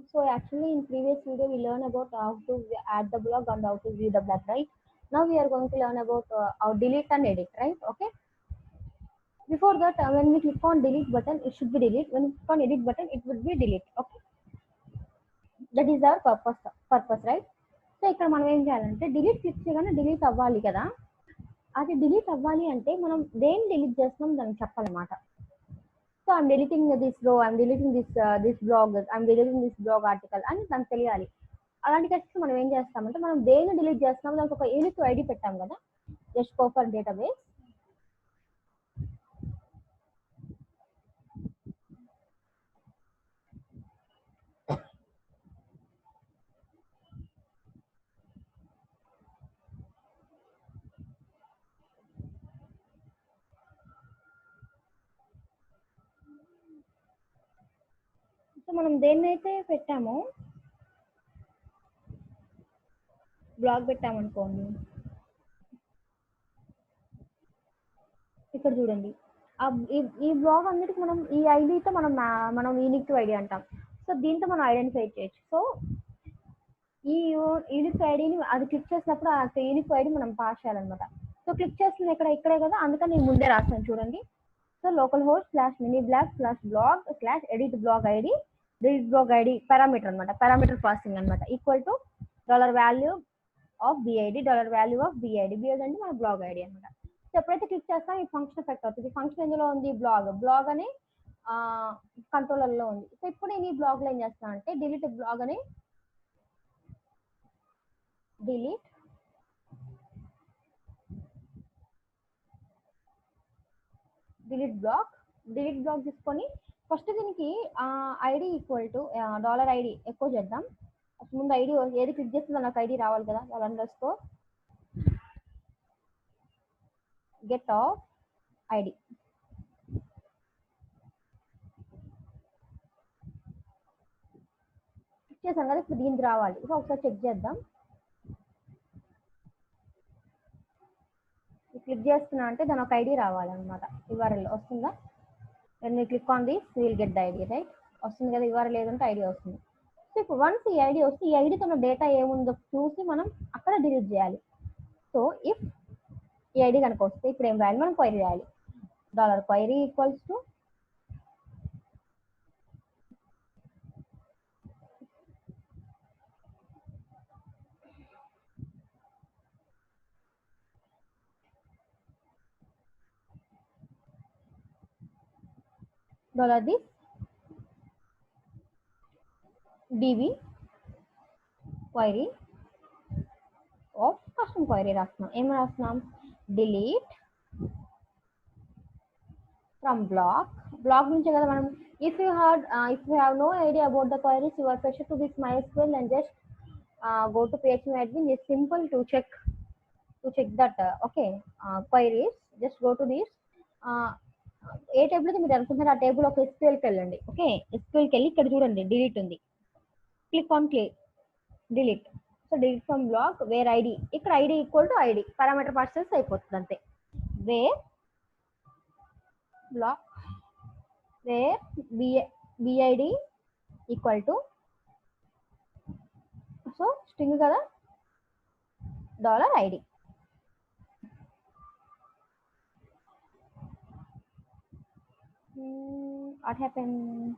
So actually in previous video we learned about how to add the block and how to view the block, right? Now we are going to learn about how delete and edit, right? Okay. Before that, when we click on delete button, it should be delete. When we click on edit button, it would be delete. Okay. That is our purpose, right? So ఇక్కడ మనం ఏం చేయాలంటే delete click చేయగానే delete అవ్వాలి కదా. అది delete అవ్వాలి అంటే మనం దేన్ని డిలీట్ చేస్తున్నాం దానికి చెప్పాలన్నమాట. సో ఐఎమ్ డిలీటింగ్ దిస్ రో, I'm deleting this blog, I'm deleting this blog article అని దానికి తెలియాలి. అలాంటి కేసెస్ మనం ఏం చేస్తామంటే మనం దేన్ని డిలీట్ చేస్తున్నామో దానికి ఒక యూనిక్ ఐడి పెట్టాం కదా, just go for database. So మనం దేన్నైతే పెట్టామో బ్లాగ్ పెట్టామనుకోండి, ఇక్కడ చూడండి ఈ బ్లాగ్ అన్నిటికి మనం ఈ ఐడితో మనం యూనిక్ ఐడి అంటాం. సో దీంతో మనం ఐడెంటిఫై చేయొచ్చు. సో ఈ యూనిక్ ఐడిని అది క్లిక్ చేసినప్పుడు ఆ యూనిక్ ఐడి మనం పాస్ చేయాలన్నమాట. సో క్లిక్ చేస్తుంది ఇక్కడే కదా, అందుకని నేను ముందే రాస్తాను చూడండి. So local host /mini/blog/blog/edit blog id delete blog id parameter అనమాట, పారామీటర్ పాసింగ్ అనమాట, equal to $value of bid $value of bid అంటే మన బ్లాగ్ ఐడి అనమాట. సో ఎప్పుడైతే క్లిక్ చేస్తాం ఈ ఫంక్షన్ ఎఫెక్ట్ అవుతుంది. ఫంక్షన్ ఎందులో ఉంది, బ్లాగ్ అని కంట్రోలర్లో ఉంది. సో ఇప్పుడు నేను ఈ బ్లాగ్ లో ఏం చేస్తాను అంటే డిలీట్ బ్లాగ్ అని డిలీట్ బ్లాగ్ తీసుకొని ఫస్ట్ దీనికి ఐడి ఈక్వల్ టు $id ఎక్కువ చేద్దాం. ముందు ఐడి ఏది క్లిక్ చేస్తుందో నాకు ఐడి రావాలి కదా, $get of id క్లిక్ చేసాం కదా, ఇప్పుడు దీనికి రావాలి. సో ఒకసారి చెక్ చేద్దాం. క్లిక్ చేస్తున్నా అంటే దాని ఒక ఐడి రావాలన్నమాట. URL వస్తుందా, when we click on this we will get the id, right? వస్తుంది కదా URL, లేదంటే ఐడి వస్తుంది. సో ఇప్పుడు వన్స్ ఈ ఐడి వస్తే ఈ ఐడితో ఉన్న డేటా ఏముందో చూసి మనం అక్కడ డిలీట్ చేయాలి. సో ఇఫ్ ఈ ఐడి కనుక వస్తే ఇప్పుడు ఏం రాయాలి, మనం క్వైరీ రాయాలి. $query equals to $this db query of custom query రాస్తున్నాం. ఏం రాస్తున్నాం, delete from block నుంచే కదా మనం. if you have no idea about the queries, you are pressure to this MySQL and just go to phpMyAdmin. It's simple to check that queries. Just go to this A table అయితే మీరు అనుకుంటున్నారు ఆ table ఒక SQLకి వెళ్ళండి. Okay, SQLకి వెళ్ళి ఇక్కడ చూడండి delete ఉంది, click on delete. So delete from block where ID, ఇక్కడ ID equal to ID parameter pass చేస్తే అయిపోతుంది అంతే. Where block where bid equal to, so string కదా $id. What happened?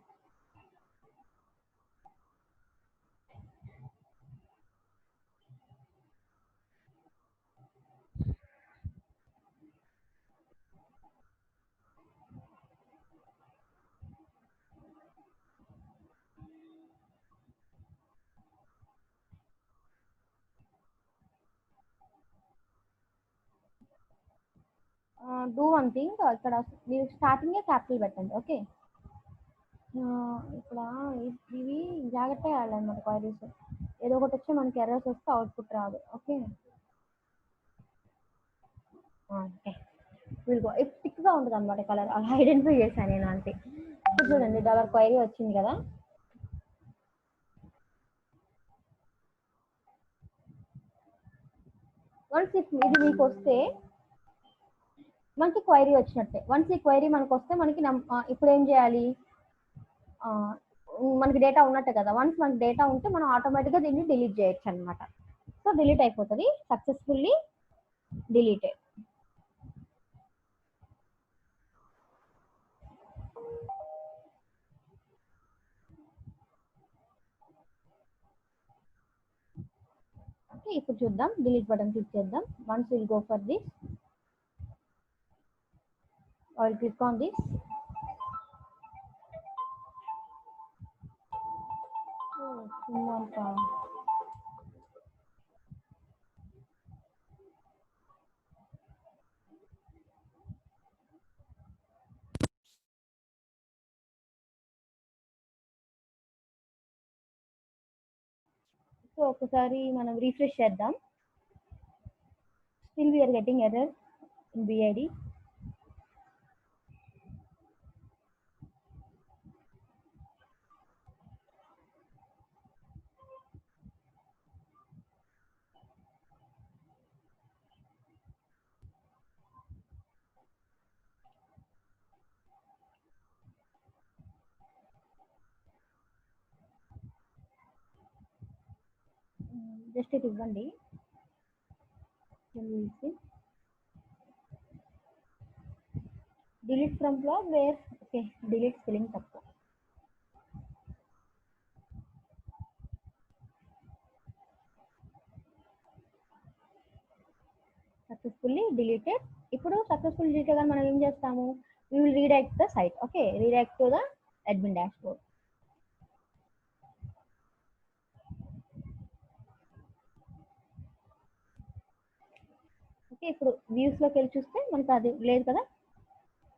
Do one thing, ఇక్కడ మీరు స్టార్టింగే క్యాపిటల్ పెట్టండి. ఓకే, ఇక్కడ ఇవి జాగ్రత్తగా ఆడాలన్నమాట క్వైరీస్. ఏదో ఒకటి వచ్చి మనకి ఎర్రర్స్ వస్తే అవుట్పుట్ రాదు. ఓకే థిక్గా ఉంటుంది అనమాట కలర్, అలా ఐడెంటిఫై చేశాను నేను అంతే. చూడండి $query వచ్చింది కదా. వన్స్ ఇది మీకు వస్తే మనకి క్వైరీ వచ్చినట్టే. వన్స్ ఈ క్వైరీ మనకు వస్తే మనకి ఇప్పుడు ఏం చేయాలి, మనకి డేటా ఉన్నట్టే కదా. వన్స్ మనకి డేటా ఉంటే మనం ఆటోమేటిక్గా దీన్ని డిలీట్ చేయొచ్చు అనమాట. సో డిలీట్ అయిపోతుంది, సక్సెస్ఫుల్లీ డిలీటెడ్. ఓకే, ఇప్పుడు చూద్దాం. డిలీట్ బటన్ క్లిక్ చేద్దాం. Once will go for this, I will click on this. So ఒకసారి మనం రీఫ్రెష్ చేద్దాం. Still we're getting error in BID. Just ఇది ఇవ్వండి. Delete from blog where, okay, delete spelling తప్పు. Successfully deleted. ఇప్పుడు successful deleted గా మనం ఏం చేస్తాము, we will redirect the site. Okay, redirect to the admin dashboard. Okay, ఇప్పుడు వ్యూస్ లోకి వెళ్ళి చూస్తే మనకు అది లేదు కదా.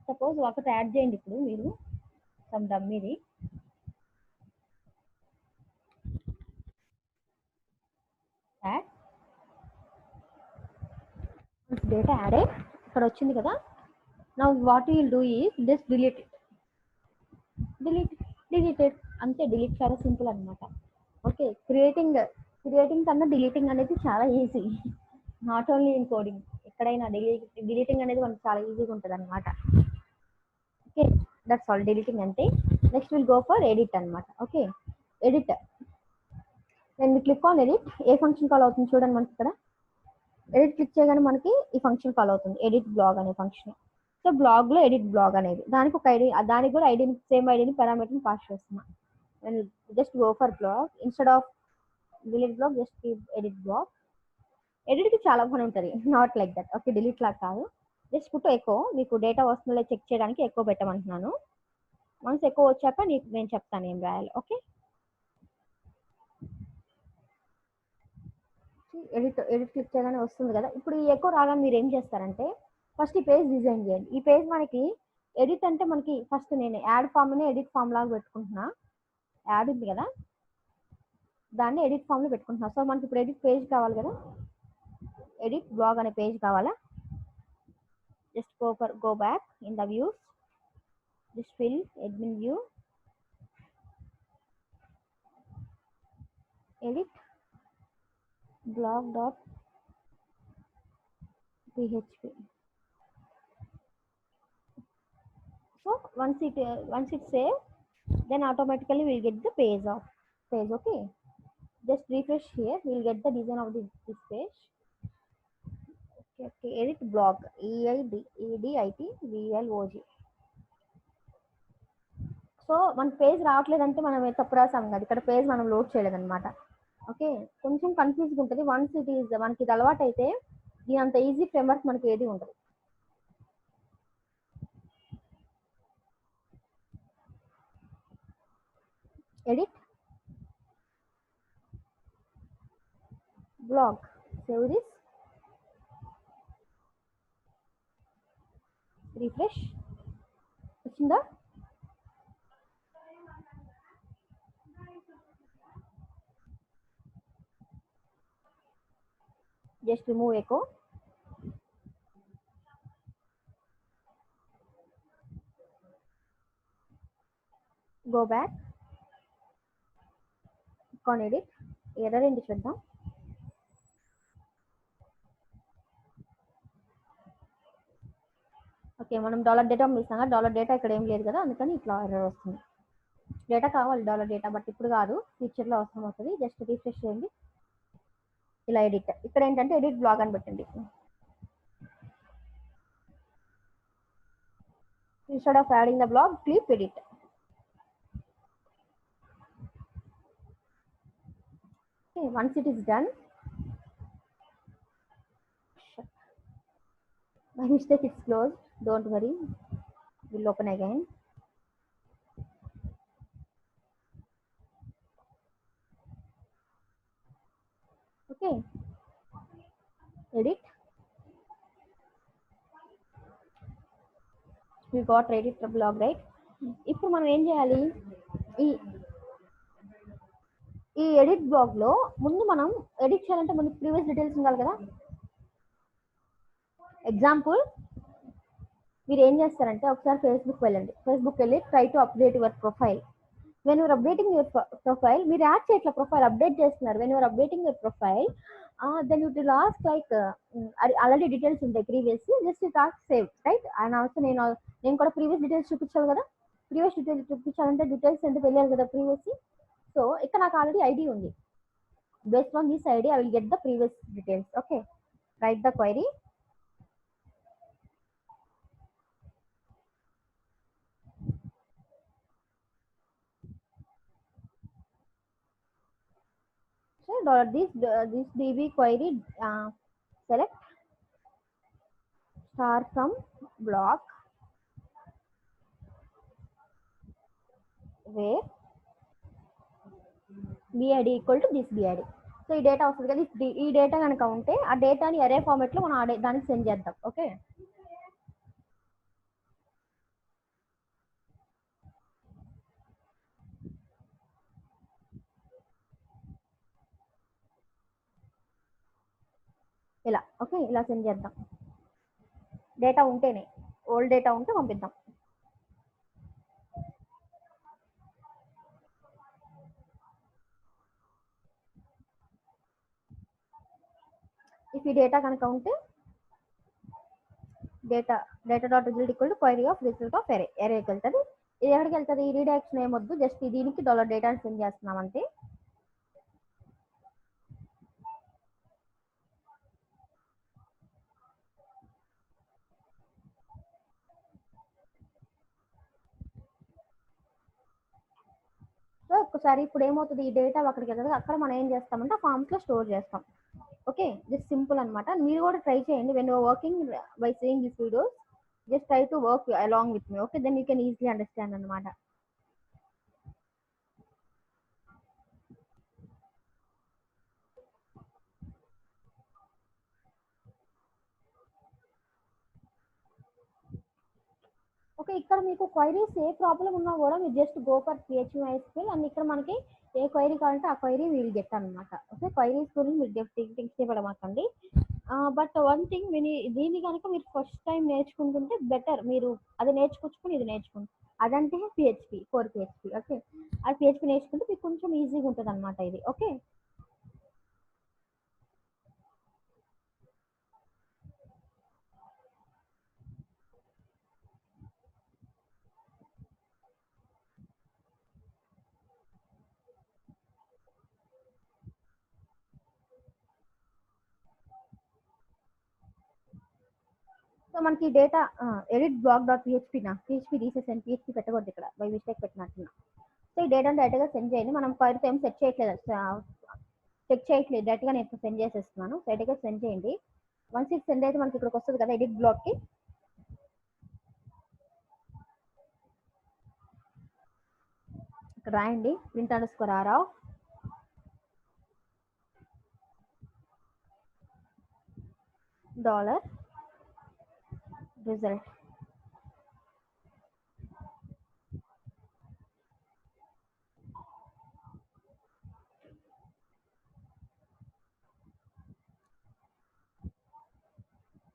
సపోజ్ ఒకటి యాడ్ చేయండి ఇప్పుడు మీరు, సమ్ డమ్మీది. యాడ్ డేటా యాడ్ అయ్యి ఇక్కడ వచ్చింది కదా. Now what you will do is just delete it. Deleted అంతే. డిలీట్ చాలా సింపుల్ అనమాట. ఓకే, క్రియేటింగ్ కన్నా డిలీటింగ్ అనేది చాలా easy. Not only in coding, ఎక్కడైనా డిలీటింగ్ అనేది మనకు చాలా ఈజీగా ఉంటుంది అనమాట. Okay, that's all. డిలీటింగ్ అంటే. Next will go for edit అనమాట. Okay, edit. నేను క్లిక్ ఆన్ ఎడిట్, ఏ ఫంక్షన్ కాల్ అవుతుంది చూడండి మనకి ఇక్కడ. ఎడిట్ క్లిక్ చేయగానే మనకి ఈ ఫంక్షన్ కాల్ అవుతుంది, ఎడిట్ బ్లాగ్ అనే ఫంక్షన్. సో బ్లాగ్ లో ఎడిట్ బ్లాగ్ అనేది, దానికి ఒక ఐడి, దానికి కూడా ఐడిని, సేమ్ ఐడిని, పారామీటర్ని పాస్ చేస్తున్నా. నేను just go for blog instead of delete blog, just keep edit blog. Edit కి చాలా పని ఉంటుంది, not like that. Okay, delete లాగా కాదు. జస్ట్ పుట్ ఎకో, మీకు డేటా వస్తుందో చెక్ చేయడానికి ఎకో పెట్టమంటున్నాను. వన్స్ ఎకో వచ్చాక నేను చెప్తాను ఏం రాయాలి. ఓకే, ఎడిట్ క్లిక్ చేయగానే వస్తుంది కదా. ఇప్పుడు ఈ ఎకో రాగానే మీరు ఏం చేస్తారంటే, ఫస్ట్ ఈ పేజ్ డిజైన్ చేయండి. ఈ పేజ్ మనకి ఎడిట్ అంటే మనకి ఫస్ట్ నేను యాడ్ ఫామ్ని ఎడిట్ ఫామ్ లాగా పెట్టుకుంటున్నా. యాడ్ ఉంది కదా, దాన్ని ఎడిట్ ఫామ్లో పెట్టుకుంటున్నా. సో మనకి ఇప్పుడు ఎడిట్ పేజ్ కావాలి కదా, ఎడిట్ బ్లాగ్ అనే పేజ్ కావాలా. Just go back in the views, just fill admin view, edit blog dot php. So once it save, then automatically we'll get the page. Okay, just refresh here, we'll get the design of this page. Okay, edit blog, edit blog. So మన page రావట్లేదంటే మనం తప్పు రాసాం కదా, ఇక్కడ page మనం load చేయలేదన్నమాట. Okay, కొంచెం కన్ఫ్యూజ్గా ఉంటుంది. వన్స్ మనకి ఇది అలవాటు అయితే దీని అంత ఈజీ ఫ్రేమ్వర్క్ మనకి ఏది ఉండదు. Edit blog, save this, refresh. వచ్చిందా? just remove echo, go back, click on edit. Error ఏంటి చూద్దాం. ఓకే, మనం డాలర్ డేటా ఇస్తాం కదా, డాలర్ డేటా ఇక్కడ ఏం లేదు కదా, అందుకని ఇట్లా ఎర్రర్ వస్తుంది. డేటా కావాలి డాలర్ డేటా, బట్ ఇప్పుడు కాదు, ఫ్యూచర్లో అవసరం అవుతుంది. జస్ట్ రీఫ్రెష్ చేయండి. ఇలా ఎడిట్, ఇక్కడ ఏంటంటే ఎడిట్ బ్లాగ్ అని పెట్టండి. Instead of adding the blog click edit. Okay, once it is done, by mistake it's closed, don't worry, we'll open again. Okay, edit, we got edit the blog, right? ఇప్పుడు మనం ఏం చేయాలి, ఈ edit blog లో ముందు మనం edit చేయాలంటే ముందు ప్రీవియస్ డీటెయిల్స్ ఉండాలి కదా. ఎగ్జాంపుల్, మీరు ఏం చేస్తారంటే ఒకసారి ఫేస్బుక్ వెళ్ళండి, ఫేస్బుక్ వెళ్ళి try to update your profile. When you're updating your profile, మీరు యాడ్ చేయట్ల, ప్రొఫైల్ అప్డేట్ చేస్తున్నారు. When you're updating your profile, then you to last like already details ఉంటాయి previous, just talk save, right? And also నేను కూడా previous details చూపించాలి కదా. Previous details చూపించాలంటే details ఎంత తెలియాలి కదా ప్రీవియస్. సో ఇక్కడ నాకు ఆల్రెడీ ఐడి ఉంది. Based on this ID, I will get the previous details. Okay, write the query. So this DB query, select star from block where BID equal to this BID. So ఈ data వస్తుంది కదా, ఈ data కనుక ఉంటే ఆ డేటాని అరే format లో మనం దానికి సెండ్ చేద్దాం. ఓకే, ఇలా. ఓకే, ఇలా సెండ్ చేద్దాం. డేటా ఉంటేనే, ఓల్డ్ డేటా ఉంటే పంపిద్దాం. ఇఫ్ ఈ డేటా కనుక ఉంటే data dot result equal to query of result of ఎరేకి వెళ్తుంది. ఇది ఎక్కడికి వెళ్తుంది, ఈ రీడైరెక్షన్ ఏమొద్దు, జస్ట్ దీనికి డాలర్ డేటాని సెండ్ చేస్తున్నాం అంతే. సో ఒక్కసారి ఇప్పుడు ఏమవుతుంది, ఈ డేటా అక్కడికి వెళ్తుంది, అక్కడ మనం ఏం చేస్తామంటే ఆ ఫామ్స్ లో స్టోర్ చేస్తాం. ఓకే, జస్ట్ సింపుల్ అనమాట. మీరు కూడా ట్రై చేయండి. When your working by seeing this videos, just try to work along with me. Okay, then you can easily understand అనమాట. ఓకే, ఇక్కడ మీకు క్వైరీస్ ఏ ప్రాబ్లం ఉన్నా కూడా మీరు just go for PHP and ఇక్కడ మనకి ఏ క్వైరీ కావాలంటే ఆ క్వైరీ వీల్ గెట్ అనమాట. ఓకే, క్వైరీస్ గురించి మీరు థింక్స్ చేయబడమాకండి. బట్ వన్ థింగ్, దీన్ని కనుక మీరు ఫస్ట్ టైం నేర్చుకుంటుంటే బెటర్. మీరు అది నేర్చుకొచ్చుకొని ఇది నేర్చుకోండి. అదంటే కోర్ PHP. ఓకే, అది PHP నేర్చుకుంటే మీకు కొంచెం ఈజీగా ఉంటుంది అనమాట ఇది. ఓకే, సో మనకి data edit blog dot PHP తీసేసాను, PHP పెట్టకూడదు ఇక్కడ, బై మిస్టేక్ పెట్టినట్టున్నా. సో ఈ డేటాను డైరెక్ట్గా సెండ్ చేయండి. మనం క్వైరీతో ఏం చెక్ చేయట్లేదు, డైరెక్ట్గా నేను సెండ్ చేసేస్తున్నాను. డైరెక్ట్గా సెండ్ చేయండి. వన్స్ ఇది సెండ్ అయితే మనకి ఇక్కడికి వస్తుంది కదా ఎడిట్ బ్లాగ్కి. ఇక్కడ రాయండి print_r డాలర్ రిజల్ట్.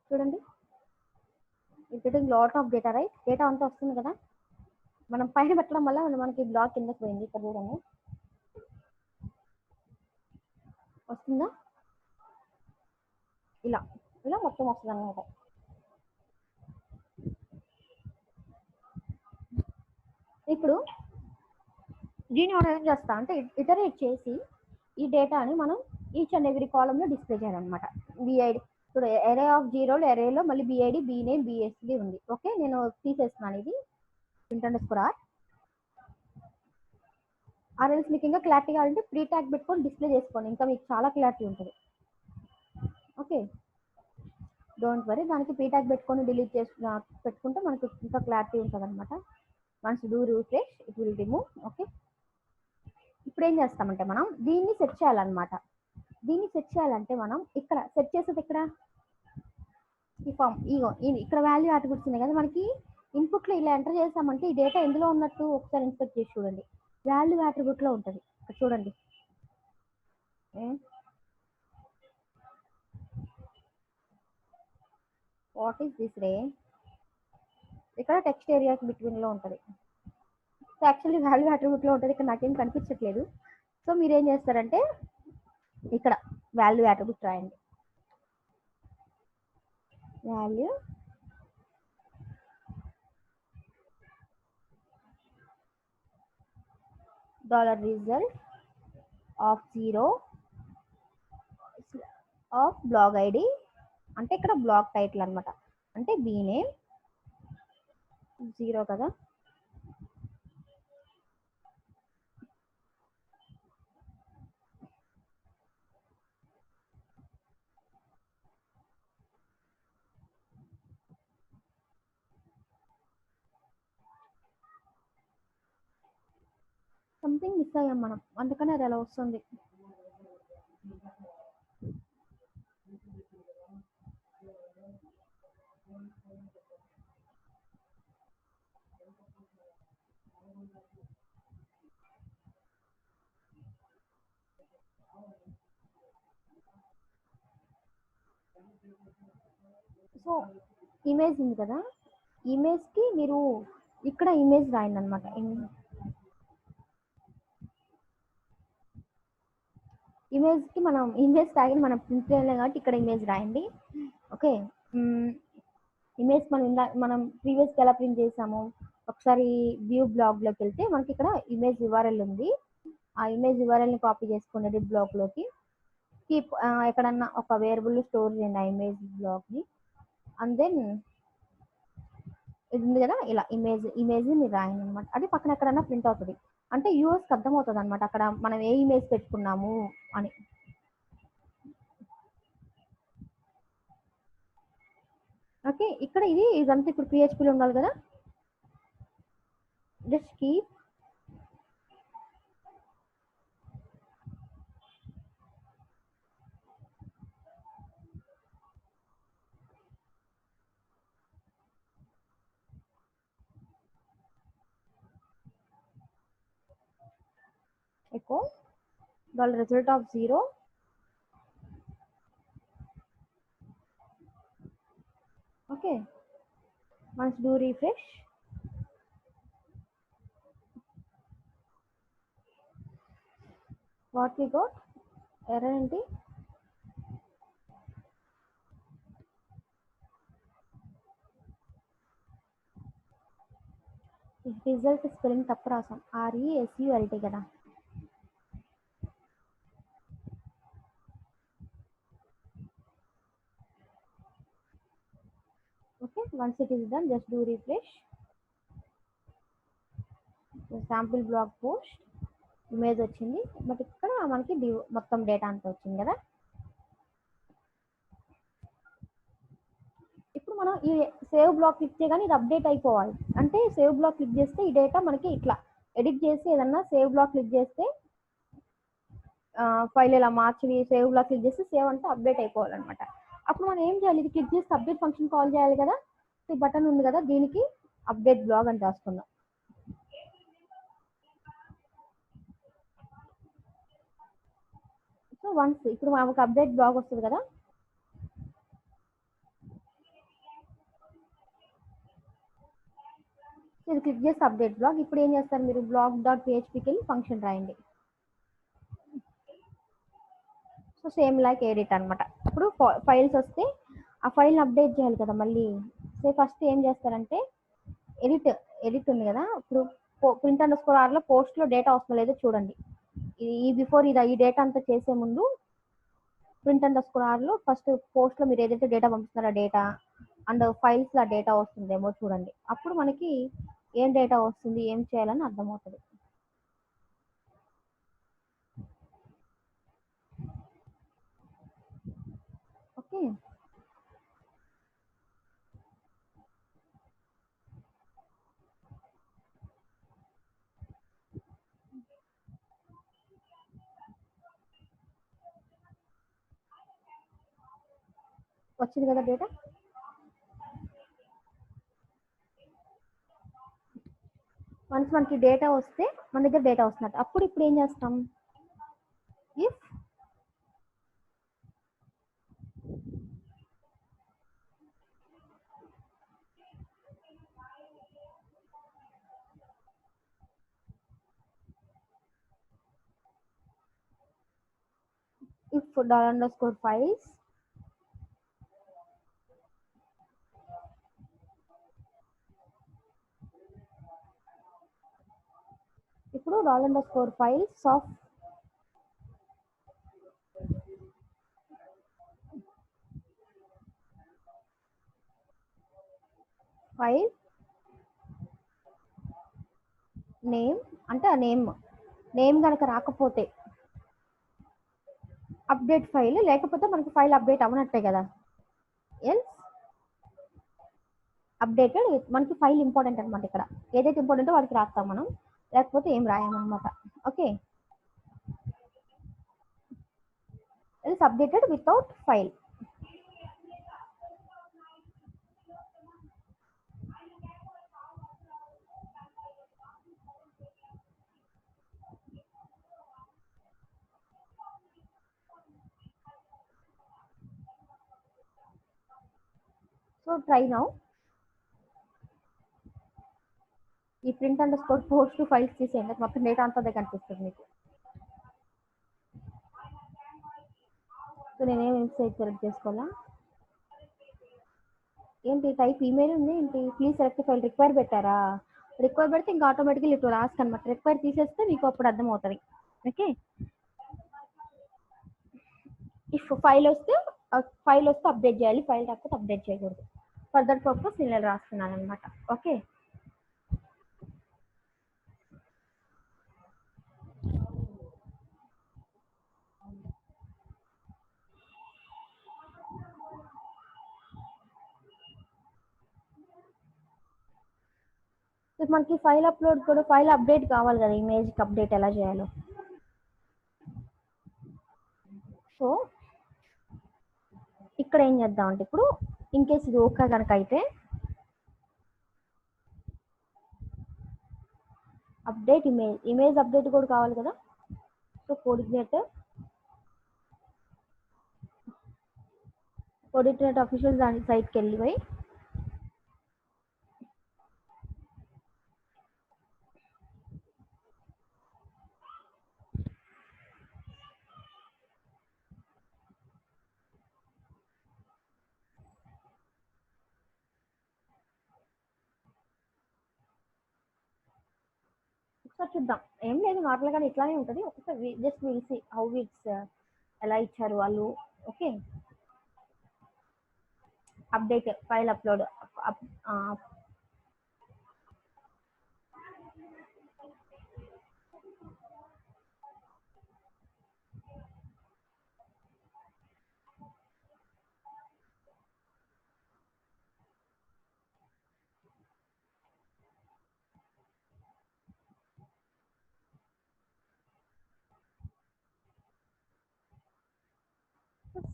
చూడండి, it getting lot of data, right? Data అంతా వస్తుంది కదా. మనం పైన పెట్టడం వల్ల మనకి బ్లాక్ కిందకి పోయింది. ఇక్కడ చూడండి, వస్తుందా? ఇలా ఇలా మొత్తం వస్తుంది అనమాట. ఇప్పుడు దీని మనం ఏం చేస్తాం అంటే ఇటరేట్ చేసి ఈ డేటాని మనం ఈచ్ అండ్ ఎవ్రీ కాలంలో డిస్ప్లే చేయాలన్నమాట. బిఐడి ఇప్పుడు ఎరే ఆఫ్ జీరోలు ఎరేలో మళ్ళీ బిఐడి బి నేమ్ బిఎస్డి ఉంది. ఓకే, నేను తీసేస్తున్నాను ఇది ప్రింట్ అండర్ స్కోర్ ఆర్ఎల్స్ మీకు ఇంకా క్లారిటీ కావాలంటే ప్రీ ట్యాగ్ పెట్టుకొని డిస్ప్లే చేసుకోండి, ఇంకా మీకు చాలా క్లారిటీ ఉంటుంది. ఓకే, డోంట్ వరీ, దానికి ప్రీ ట్యాగ్ పెట్టుకొని డిలీట్ చేసి పెట్టుకుంటే మనకు ఇంకా క్లారిటీ ఉంటుంది అనమాట. Once do refresh it will remove. Okay, ఇప్పుడు ఏం చేస్తామంటే మనం దీన్ని సెట్ చేయాలన్నమాట. దీన్ని సెట్ చేయాలంటే మనం ఇక్కడ సెట్ చేసేది ఇక్కడ ఈ ఫామ్ ఇక్కడ వాల్యూ అట్రిబ్యూట్స్ ఉన్నాయి కదా, మనకి ఇన్పుట్లో ఇలా ఎంటర్ చేసామంటే ఈ డేటా ఎందులో ఉన్నట్టు ఒకసారి ఇన్స్పెక్ట్ చేసి చూడండి. వాల్యూ అట్రిబ్యూట్లో ఉంటుంది, ఇక్కడ చూడండి. వాట్ ఈస్ దిస్ రే, ఇక్కడ టెక్స్ట్ ఏరియా బిట్వీన్ లో ఉంటుంది. సో యాక్చువల్లీ వాల్యూ అట్రిబ్యూట్లో ఉంటుంది, ఇక్కడ నాకేం కనిపించట్లేదు. సో మీరు ఏం చేస్తారంటే ఇక్కడ వాల్యూ అట్రిబ్యూట్ రాయండి. Value $result of 0 of blog id అంటే ఇక్కడ బ్లాగ్ టైటిల్ అనమాట, అంటే బీ నేమ్ 0 కదా. సంథింగ్ మిస్ అయ్యాం మనం, అందుకని అది అలా వస్తుంది. సో ఇమేజ్ ఉంది కదా, ఇమేజ్కి మీరు ఇక్కడ ఇమేజ్ రాయండి అనమాట. ఇమేజ్కి మనం ఇమేజ్ ట్యాగ్ని మనం ప్రింట్ చేయలేం కాబట్టి ఇక్కడ ఇమేజ్ రాయండి. ఓకే, ఇమేజ్ మనం ప్రీవియస్గా ఎలా ప్రింట్ చేసాము, ఒకసారి వ్యూ బ్లాగ్లోకి వెళ్తే మనకి ఇక్కడ ఇమేజ్ యూఆర్ఎల్ ఉంది. ఆ ఇమేజ్ యూఆర్ఎల్ని కాపీ చేసుకోండి ఎడిట్ బ్లాగ్లోకి. కీప్ ఎక్కడన్నా ఒక వేరియబుల్ స్టోర్ చేయండి ఆ ఇమేజ్ బ్లాగ్ని. అండ్ దెన్ ఇది ఉంది కదా, ఇలా ఇమేజ్ మీరు రాయండి అనమాట. అది పక్కన ఎక్కడన్నా ప్రింట్ అవుతుంది, అంటే యూఎస్కి అర్థమవుతుంది అనమాట అక్కడ మనం ఏ ఇమేజ్ పెట్టుకున్నాము అని. ఓకే, ఇక్కడ ఇదంతా ఇప్పుడు పిహెచ్పిలో ఉండాలి కదా, just keep echo $result of 0 okay. Once do refresh, what we got, error enti result spelling తప్పు రాసాం, RESULT కదా. Okay, once it is done just do refresh. Sample blog post image వచ్చింది, బట్ ఇక్కడ మనకి మొత్తం డేటా అంతా వచ్చింది కదా. ఇప్పుడు మనం ఈ సేవ్ బ్లాక్ క్లిక్ చేయగానే ఇది అప్డేట్ అయిపోవాలి. అంటే సేవ్ బ్లాక్ క్లిక్ చేస్తే ఈ డేటా మనకి ఇట్లా ఎడిట్ చేసి ఏదన్నా సేవ్ బ్లాక్ క్లిక్ చేస్తే ఫైల్ ఇలా మార్చి సేవ్ బ్లాక్ క్లిక్ చేస్తే సేవ్ అంటే అప్డేట్ అయిపోవాలన్నమాట. అప్పుడు మనం ఏం చేయాలి, ఇది క్లిక్ చేస్తే అప్డేట్ ఫంక్షన్ కాల్ చేయాలి కదా. ఈ బటన్ ఉంది కదా, దీనికి అప్డేట్ బ్లాగ్ అని రాసుకుందాం. సో వన్స్ ఇప్పుడు మనకు అప్డేట్ బ్లాగ్ వస్తుంది కదా, ఇది క్లిక్ చేస్తే అప్డేట్ బ్లాగ్. ఇప్పుడు ఏం చేస్తారు మీరు, బ్లాగ్ డాట్ పిహెచ్పికి వెళ్ళి ఫంక్షన్ రాయండి. సో సేమ్ లైక్ ఎడిట్ అనమాట. ఇప్పుడు ఫైల్స్ వస్తే ఆ ఫైల్ని అప్డేట్ చేయాలి కదా మళ్ళీ. సో ఫస్ట్ ఏం చేస్తారంటే ఎడిట్ ఉంది కదా, ఇప్పుడు ప్రింట్ అండర్ స్కోర్ ఆర్లో పోస్ట్లో డేటా వస్తుందో లేదో చూడండి. ఈ బిఫోర్ ఈ డేటా అంతా చేసే ముందు ప్రింట్ అండర్ స్కోర్ ఆర్లో ఫస్ట్ పోస్ట్లో మీరు ఏదైతే డేటా పంపిస్తున్నారో డేటా అండ్ ఫైల్స్లో డేటా వస్తుందేమో చూడండి. అప్పుడు మనకి ఏం డేటా వస్తుంది, ఏం చేయాలని అర్థమవుతుంది. ఓకే, వచ్చింది కదా డేటా. వన్స్ మనకి డేటా వస్తే మన దగ్గర డేటా వస్తున్నట్టు. అప్పుడు ఇప్పుడు ఏం చేస్తాం, ఇఫ్ $files ఇప్పుడు $files of ఫైల్ నేమ్ అంటే ఆ నేమ్ కనుక రాకపోతే అప్డేట్ ఫైల్, లేకపోతే మనకి ఫైల్ అప్డేట్ అవ్వనట్టే కదా. ఎల్స్ అప్డేటెడ్ మనకి ఫైల్ ఇంపార్టెంట్ అనమాట. ఇక్కడ ఏదైతే ఇంపార్టెంటో వాడికి రాస్తాం మనం, లేకపోతే ఏం రాయమన్నమాట. Okay, else updated without file. So try now. ఈ print underscore post files తీసేయండి, మొత్తం డేటా అంతా అదే కనిపిస్తుంది మీకు. సో నేనేం వెబ్సైట్ సెలెక్ట్ చేసుకోవాలా, ఏంటి టైప్ ఈమెయిల్ ఉంది ఏంటి, ప్లీజ్ సెలెక్ట్ ఫైల్ రిక్వైర్ పెట్టారా, రిక్వైర్ పెడితే ఇంకా ఆటోమేటిక్గా ఇటు లాస్ట్ అనమాట. రిక్వైర్ తీసేస్తే మీకు అప్పుడు అర్థమవుతుంది. ఓకే, ఇఫ్ ఫైల్ వస్తే అప్డేట్ చేయాలి, ఫైల్ రాకపోతే అప్డేట్ చేయకూడదు. ఫర్దర్ పర్పస్ నేను రాస్తున్నాను అనమాట. ఓకే, మనకి ఫైల్ అప్లోడ్ కూడా ఫైల్ అప్డేట్ కావాలి కదా, ఇమేజ్కి అప్డేట్ ఎలా చేయాలో. సో ఇక్కడ ఏం చేద్దామంటే, ఇప్పుడు ఇన్ కేస్ ఇది ఓకే కనుక అయితే అప్డేట్ ఇమేజ్ అప్డేట్ కూడా కావాలి కదా. సో కోఆర్డినేటర్ అఫీషియల్ దాని సైట్కి వెళ్ళిపోయి ఒకసారి చూద్దాం. ఏం లేదు, నార్మల్గానే ఇట్లానే ఉంటుంది. ఒకసారి just will see how it's ఎలా ఇచ్చారు వాళ్ళు. Okay, update file upload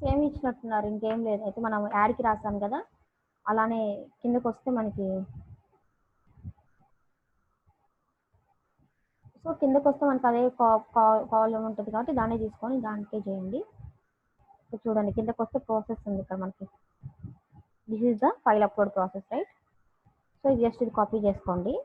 same ఇచ్చినట్టున్నారు, ఇంకేం లేదు. అయితే మనం యాడ్కి రాసాం కదా, అలానే కిందకు వస్తే మనకి సో కిందకు వస్తే మనకి అదే కాలం ఉంటుంది కాబట్టి దాన్ని తీసుకొని దానికే చేయండి. సో చూడండి, కిందకు వస్తే ప్రాసెస్ ఉంది ఇక్కడ మనకి. This is the file upload process, right. So just ఇది కాపీ చేసుకోండి.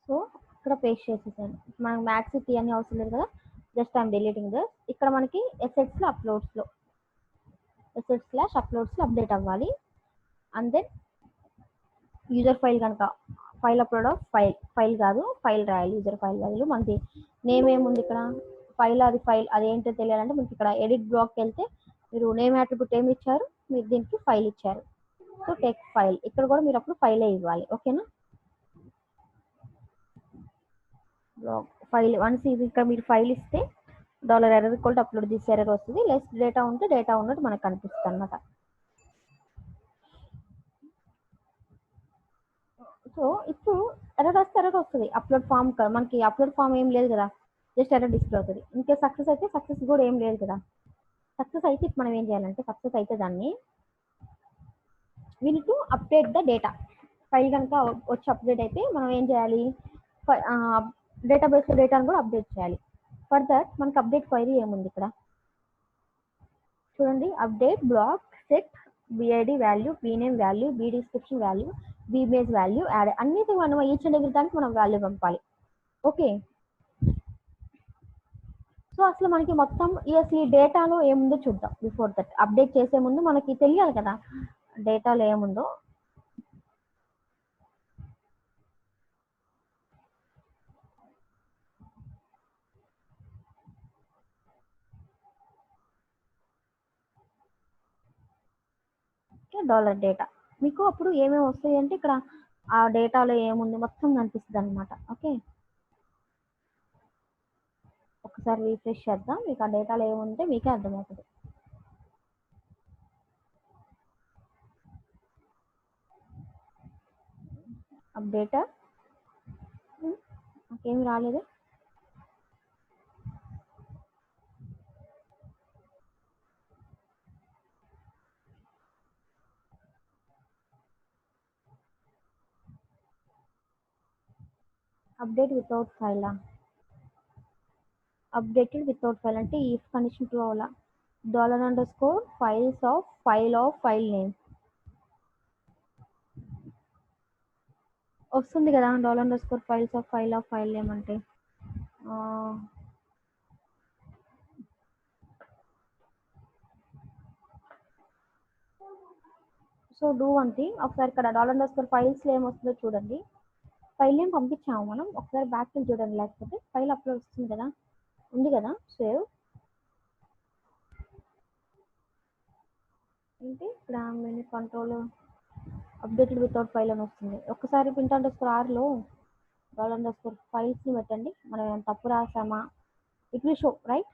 సో ఇక్కడ పేస్ట్ చేసేసాను. మనకు మ్యాథ్స్ తీయని అవసరం లేదు కదా, జస్ట్ ఐఎమ్ డిలీటింగ్ దిస్. ఇక్కడ మనకి assets లో assets/uploads లో అప్డేట్ అవ్వాలి. అండ్ దెన్ యూజర్ ఫైల్ కనుక ఫైల్ అప్లోడ్ ఆఫ్ ఫైల్ కాదు, ఫైల్ రాయాలి. యూజర్ ఫైల్ బదులు మనకి నేమ్ ఏముంది ఇక్కడ, ఫైల్ అదేంటో తెలియాలంటే మీకు ఇక్కడ ఎడిట్ బ్లాక్కి వెళ్తే మీరు నేమ్ అట్రిబ్యూట్ ఏమి ఇచ్చారు, మీరు దీనికి ఫైల్ ఇచ్చారు. సో టెక్స్ట్ ఫైల్, ఇక్కడ కూడా మీరు అప్పుడు ఫైలే ఇవ్వాలి. ఓకేనా, ఫైల్ వన్స్ ఇది ఇక్కడ మీరు ఫైల్ ఇస్తే $error అప్లోడ్ దిస్ ఎర్రర్ వస్తుంది. లెస్ డేటా ఉంటే డేటా ఉన్నట్టు మనకు కనిపిస్తుంది అనమాట. సో ఇప్పుడు ఎర్రర్ వస్తే ఎర్రర్ వస్తుంది. అప్లోడ్ ఫామ్ మనకి అప్లోడ్ ఫామ్ ఏం లేదు కదా, జస్ట్ ఎర్రర్ డిస్ప్లే అవుతుంది. ఇంకే సక్సెస్ అయితే సక్సెస్ కూడా ఏం లేదు కదా. సక్సెస్ అయితే మనం ఏం చేయాలంటే, సక్సెస్ అయితే దాన్ని we need to update the data. File కనుక వచ్చి అప్డేట్ అయితే మనం ఏం చేయాలి, డేటాబేస్లో డేటాను కూడా అప్డేట్ చేయాలి. ఫర్ దట్ మనకి అప్డేట్ క్వైరీ ఏముంది ఇక్కడ చూడండి, update block set BID value, B name value, B description value, B image value, add అన్నిటి మనం ఈచ్ అండ్ ఎవ్రీ దానికి మనం వాల్యూ పంపాలి. ఓకే, సో అసలు మనకి మొత్తం అసలు ఈ డేటాలో ఏముందో చూద్దాం. బిఫోర్ దట్ అప్డేట్ చేసే ముందు మనకి తెలియాలి కదా డేటాలో ఏముందో. డాలర్ డేటా మీకు అప్పుడు ఏమేమి వస్తాయి అంటే ఇక్కడ ఆ డేటాలో ఏముంది మొత్తం కనిపిస్తుంది అనమాట. ఓకే, ఒకసారి రీఫ్రెష్ చేద్దాం, మీకు ఆ డేటాలో ఏముంటే మీకే అర్థమవుతుంది. అప్డేట్ నాకేమి రాలేదు. Update without file, updated without file అంటే ఇఫ్ కండిషన్ ట్రూ అవ్వాలా. $_files of file name వస్తుంది కదా, $_files of file name అంటే సో డూ వన్ థింగ్, ఒకసారి ఇక్కడ $_files ఏమొస్తుందో చూడండి. ఫైల్ నేమ్ పంపించాము మనం, ఒకసారి బ్యాక్ కి చూడండి, లేకపోతే ఫైల్ అప్లోడ్ వస్తుంది కదా, ఉంది కదా సేవ్ ఏంటి ఇక్కడ menu control updated without file అని వస్తుంది. ఒక్కసారి print_r లో $_files ని పెట్టండి, మనం ఏమైనా తప్పు రాసామా, it will show right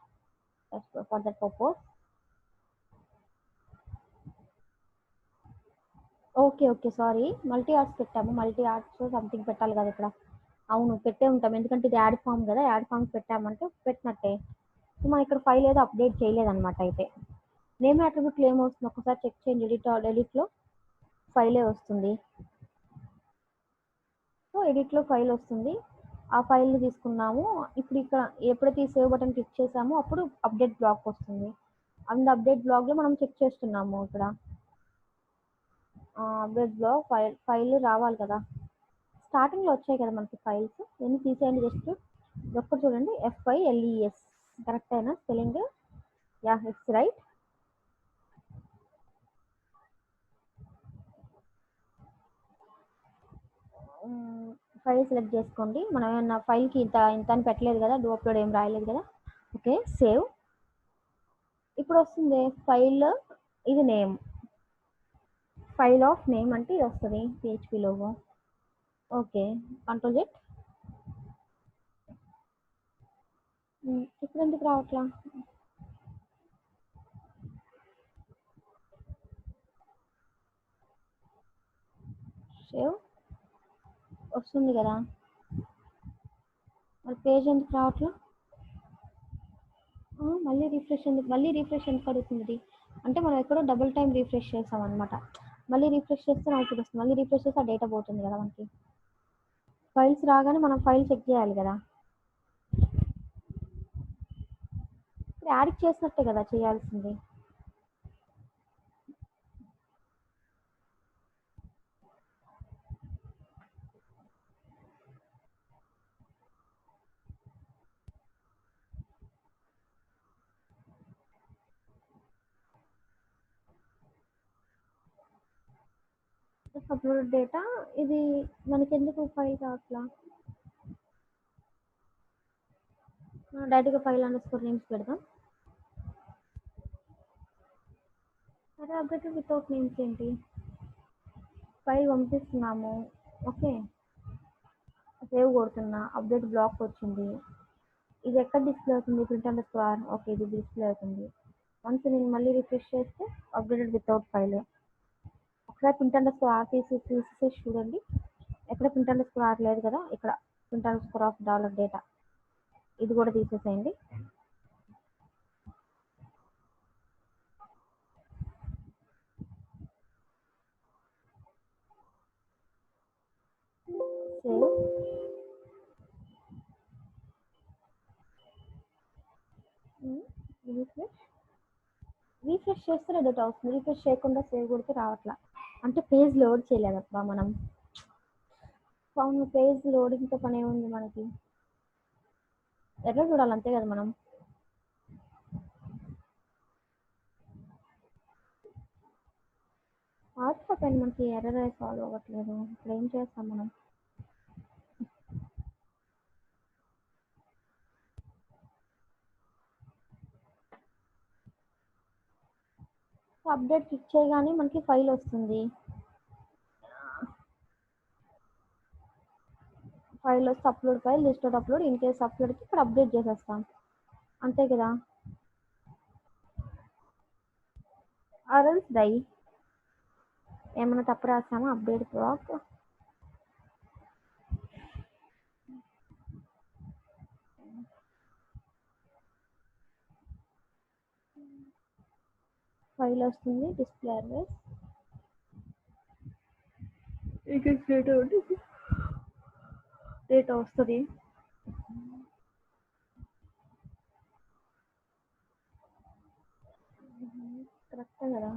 for that purpose. Okay sorry, multipart పెట్టాము, మల్టీ ఆర్ట్స్ సంథింగ్ పెట్టాలి కదా ఇక్కడ. అవును పెట్టే ఉంటాం, ఎందుకంటే ఇది యాడ్ ఫామ్ కదా, యాడ్ ఫామ్ పెట్టామంటే పెట్టినట్టే. సో మనం ఇక్కడ ఫైల్ ఏదో అప్డేట్ చేయలేదన్నమాట. అయితే నేమ్ అట్రిబ్యూట్లో ఏమవుతుంది ఒకసారి చెక్ చేయండి, ఎడిట్లో ఫైలే వస్తుంది. సో ఎడిట్లో ఫైల్ వస్తుంది, ఆ ఫైల్ని తీసుకున్నాము. ఇప్పుడు ఇక్కడ ఎప్పుడైతే ఈ సేవ్ బటన్ క్లిక్ చేసామో అప్పుడు అప్డేట్ బ్లాక్ వస్తుంది. అండ్ అప్డేట్ బ్లాక్లో మనం చెక్ చేస్తున్నాము ఇక్కడ అప్డేట్ బ్లాక్ ఫైల్ రావాలి కదా, స్టార్టింగ్లో వచ్చాయి కదా మనకి ఫైల్స్, ఎన్ని తీసేయండి. జస్ట్ ఒక్కటి చూడండి, FILES కరెక్ట్ అయినా spelling, yeah it's right. File select చేసుకోండి, మనం ఏమన్నా ఫైల్కి ఇంత అని పెట్టలేదు కదా, డూ అప్లోడ్ ఏం రాయలేదు కదా. Okay save. ఇప్పుడు వస్తుంది ఫైల్, ఇది నేమ్, ఫైల్ ఆఫ్ నేమ్ అంటే ఇది వస్తుంది PHP logo. Okay control Z. ఇప్పుడు ఎందుకు రావట్లా, సేవ్ వస్తుంది కదా, మరి పేజ్ ఎందుకు రావట్లా, మళ్ళీ రీఫ్రెష్ ఎందుకు అడుగుతుంది. అంటే మనం ఎక్కడో డబుల్ టైం రీఫ్రెష్ చేసాం అనమాట. మళ్ళీ రీఫ్రెష్ చేస్తే నాకు ఇప్పుడు వస్తుంది, మళ్ళీ రీఫ్రెష్ చేస్తే ఆ డేటా పోతుంది కదా మనకి. ఫైల్స్ రాగానే మనం ఫైల్ చెక్ చేయాలి కదా, ఇప్పుడు యాడ్ చేసినట్టే కదా చేయాల్సింది. అప్లోడ్ డేటా ఇది మనకి ఎందుకు ఫైల్ కావట్లా డైరెక్ట్గా ఫైల్ అండర్ స్కోర్ నేమ్స్ పెడదాం. అదే అప్డేటెడ్ వితౌట్ నేమ్స్ ఏంటి, ఫైల్ పంపిస్తున్నాము ఓకే, సేవ్ కొడుతున్నా, అప్డేట్ బ్లాక్ వచ్చింది, ఇది ఎక్కడ డిస్ప్లే అవుతుంది, ప్రింట్ అండర్ స్కోర్ ఓకే ఇది డిస్ప్లే అవుతుంది. వన్స్ నేను మళ్ళీ రిఫ్రెష్ చేస్తే అప్డేటెడ్ వితౌట్ ఫైల్, ఒకసారి ప్రింట్ అండర్ స్కోర్ తీసేసి చూడండి, ఎక్కడ ప్రింట్ అండర్ స్కోర్ లేదు కదా, ఇక్కడ print under score of dollar data ఇది కూడా తీసేసేయండి. సేవ్ రీఫ్రెష్ చేస్తే ఎడిట్ అవుతుంది, రీఫ్రెష్ చేయకుండా సేవ్ కొడితే రావట్లా, అంటే పేజ్ లోడ్ చేయలేదబ్బా మనం. అవును పేజ్ లోడింగ్తో పని ఏముంది మనకి, ఎర్రర్ చూడాలి అంతే కదా మనం. వాట్సాప్ అండ్ మనకి ఎర్రర్ సాల్వ్ అవ్వట్లేదు, ఇప్పుడు ఏం చేస్తాం మనం. అప్డేట్ క్లిక్ చేయగానే మనకి ఫైల్ వస్తుంది, ఫైల్ వస్తే upload file listed upload, in case అప్లోడ్కి ఇక్కడ అప్డేట్ చేసేస్తాం అంతే కదా. ఆర్ఎల్స్ డై ఏమైనా తప్పు రాస్తామా, అప్డేట్ బ్లాక్ ఫైల్ వస్తుంది, డిస్ప్లే అడ్రస్ డేటా వస్తుంది. కరెక్టే కదా.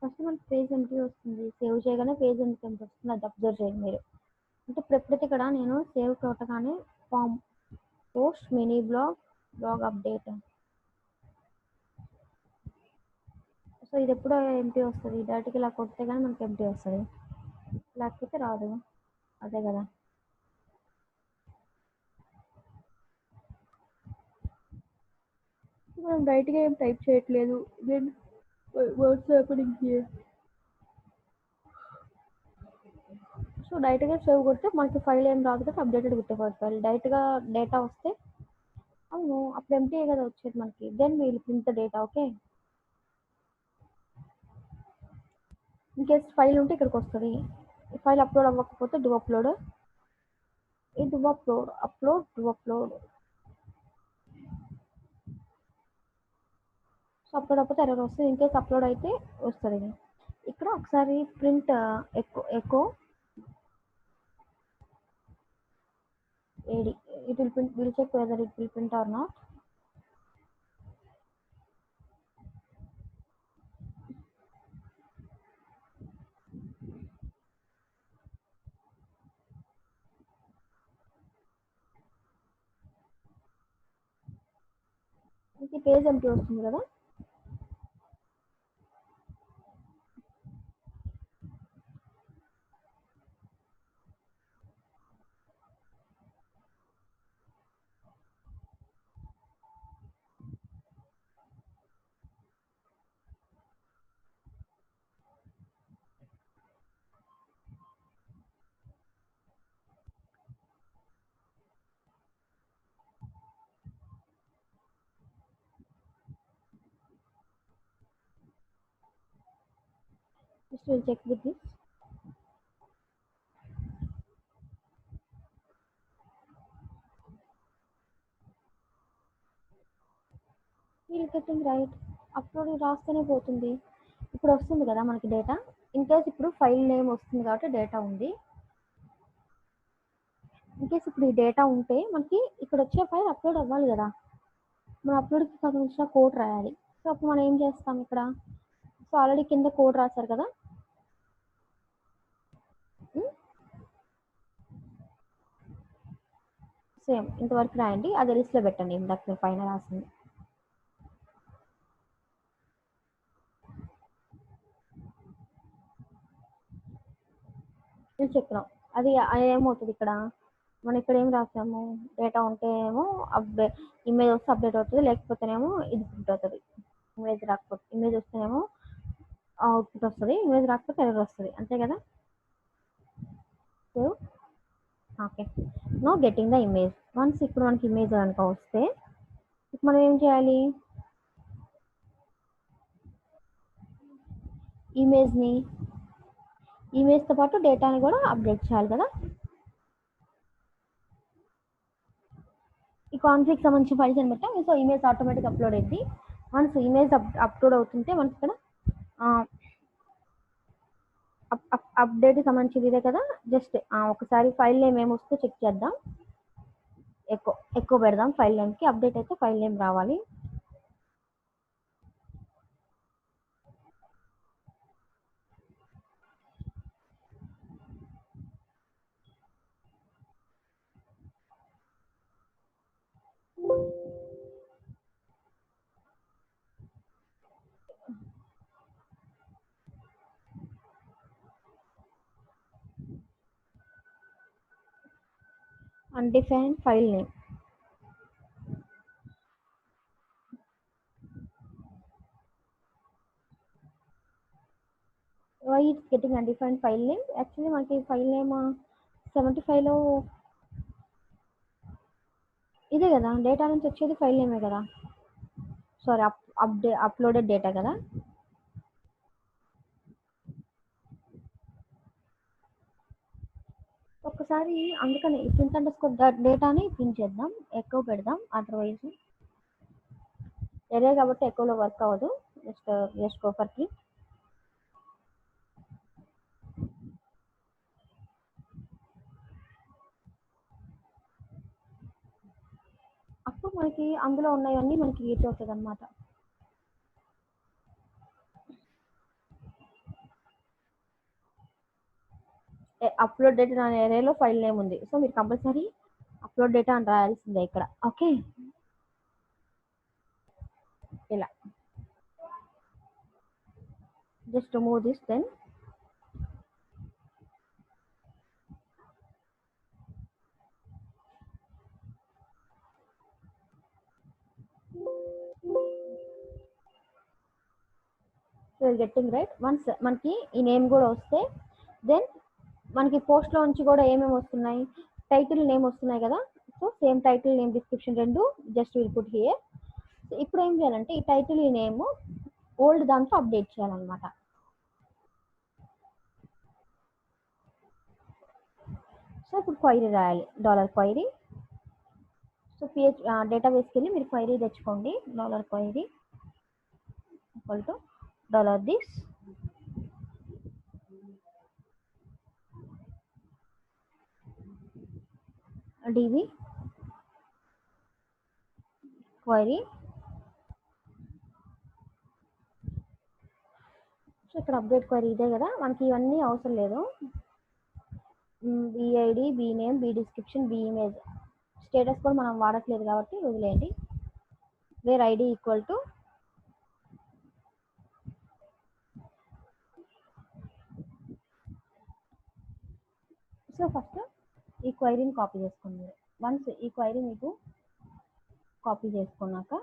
ఫస్ట్ మనకి పేజ్ ఎంట్రీ వస్తుంది, సేవ్ చేయగానే పేజ్ ఎంట్రీ వస్తుంది, అది అబ్జర్వ్ చేయండి మీరు. అంటే ఇప్పుడు ఎప్పుడైతే ఇక్కడ నేను సేవ్ కొట్టగానే form post mini blog update, so ఇది ఎప్పుడో ఎంటీ వస్తుంది, డైరెక్ట్గా ఇలా కొడితే కానీ మనకి ఎంటీ వస్తుంది, లేకపోతే రాదు, అదే కదా. మనం డైరెక్ట్గా ఏం టైప్ చేయట్లేదు, then what's happening here, so డైరెక్ట్గా సేవ్ కొడితే మనకి ఫైల్ ఏం రాదు కదా, అప్డేటెడ్ విత్ ఫైల్ డైరెక్ట్గా డేటా వస్తే అవును అప్పుడు ఎంటీ కదా వచ్చేది మనకి, then we'll print the data okay. In case file ఉంటే ఇక్కడికి వస్తుంది, ఫైల్ అప్లోడ్ అవ్వకపోతే డూ అప్లోడ్, ఈ డూ అప్లోడ్ సో అప్లోడ్ అయిపోతే ఎర్రర్ వస్తుంది, ఇన్ కేస్ అప్లోడ్ అయితే వస్తుంది. ఇక్కడ ఒకసారి ప్రింట్ ఎకో ఏడి, it will print, we'll check whether it will print or not. ఇది పేజ్ ఎంటీ వస్తుంది కదా, just we'll check with this. We'll getting right, upload రాస్తేనే పోతుంది, ఇప్పుడు వస్తుంది కదా మనకి డేటా. ఇన్ కేస్ ఇప్పుడు ఫైల్ నేమ్ వస్తుంది కాబట్టి డేటా ఉంది, ఇన్ కేస్ ఇప్పుడు ఈ డేటా ఉంటే మనకి ఇక్కడ వచ్చే ఫైల్ అప్లోడ్ అవ్వాలి కదా, మన అప్లోడ్కి సంబంధించిన కోడ్ రాయాలి. సో అప్పుడు మనం ఏం చేస్తాం ఇక్కడ, సో ఆల్రెడీ కింద కోడ్ రాశారు కదా, సేమ్ ఇంతవరకు రాయండి, అది లిస్ట్లో పెట్టండి ఇందాక మీరు పైన రాసింది. నేను చెప్పినాం అది ఏమవుతుంది ఇక్కడ, మనం ఇక్కడ ఏం రాసాము, డేటా ఉంటే ఏమో అప్డేట్ ఇమేజ్ వస్తే అప్డేట్ అవుతుంది, లేకపోతేనేమో ఇది ప్రింట్ అవుతుంది. ఇమేజ్ రాకపోతే, ఇమేజ్ వస్తేనేమో అవుట్పుట్ వస్తుంది, ఇమేజ్ రాకపోతే ఎర్రర్ వస్తుంది, అంతే కదా. So okay, no getting the image. Once ఇప్పుడు మనకి ఇమేజ్ కనుక వస్తే మనం ఏం చేయాలి, ఇమేజ్తో పాటు డేటాని కూడా అప్డేట్ చేయాలి కదా. ఈ కాన్ఫిగ్ సంబంధించిన ఫైల్స్ అని పెట్టాం. సో ఇమేజ్ ఆటోమేటిక్ అప్లోడ్ అయింది. వన్స్ ఇమేజ్ అప్లోడ్ అవుతుంటే మనకి ఇక్కడ అప్డేట్ సంబంధించింది ఇదే కదా. జస్ట్ ఒకసారి ఫైల్ నేమ్ ఏమొస్తే చెక్ చేద్దాం. ఎక్కువ పెడదాం ఫైల్ నేమ్కి, అప్డేట్ అయితే ఫైల్ నేమ్ రావాలి. undefined file name. Why it's getting undefined file name? Actually మనకి ఫైల్ నేమ్ 75లో ఇదే కదా, డేటా నుంచి వచ్చేది ఫైల్ నేమే కదా. సారీ, అప్లోడెడ్ డేటా కదా. ఒకసారి అందుకని ప్రింట్ అండర్స్కోర్ డేటాని ప్రింట్ చేద్దాం, ఎక్కువ పెడదాం. అదర్వైజ్ ఎరే కాబట్టి ఎక్కువలో వర్క్ అవ్వదు. Just go for print. అప్పుడు మనకి అందులో ఉన్నవన్నీ మనకి రీచ్ అవుతుంది అనమాట. అప్లోడ్ డేటా అనే ఏరియాలో ఫైల్ నేమ్ ఉంది, సో మీరు కంపల్సరీ అప్లోడ్ డేటా అని రాయాల్సిందే ఇక్కడ. ఓకే, ఇలా just move this then. Getting right. Once మనకి ఈ నేమ్ కూడా వస్తే దెన్ మనకి పోస్ట్లో నుంచి కూడా ఏమేమి వస్తున్నాయి, టైటిల్ నేమ్ వస్తున్నాయి కదా. So same title name description రెండు just will put here. So ఇప్పుడు ఏం చేయాలంటే ఈ టైటిల్ ఈ నేమ్ ఓల్డ్ దాంట్లో అప్డేట్ చేయాలన్నమాట. సో ఇప్పుడు క్వైరీ రాయాలి, $query. సో డేటాబేస్కి వెళ్ళి మీరు క్వైరీ తెచ్చుకోండి. $query equal to $this db query. So ఇక్కడ అప్డేట్ క్వైరీ ఇదే కదా, మనకి ఇవన్నీ అవసరం లేదు. BID, B name, B description, B image, status కూడా మనం వాడట్లేదు కాబట్టి వదిలేయండి. Where ID equal to so first ఈ క్వైరీని కాపీ చేసుకోండి. వన్స్ ఈ క్వైరీ మీకు కాపీ చేసుకున్నాక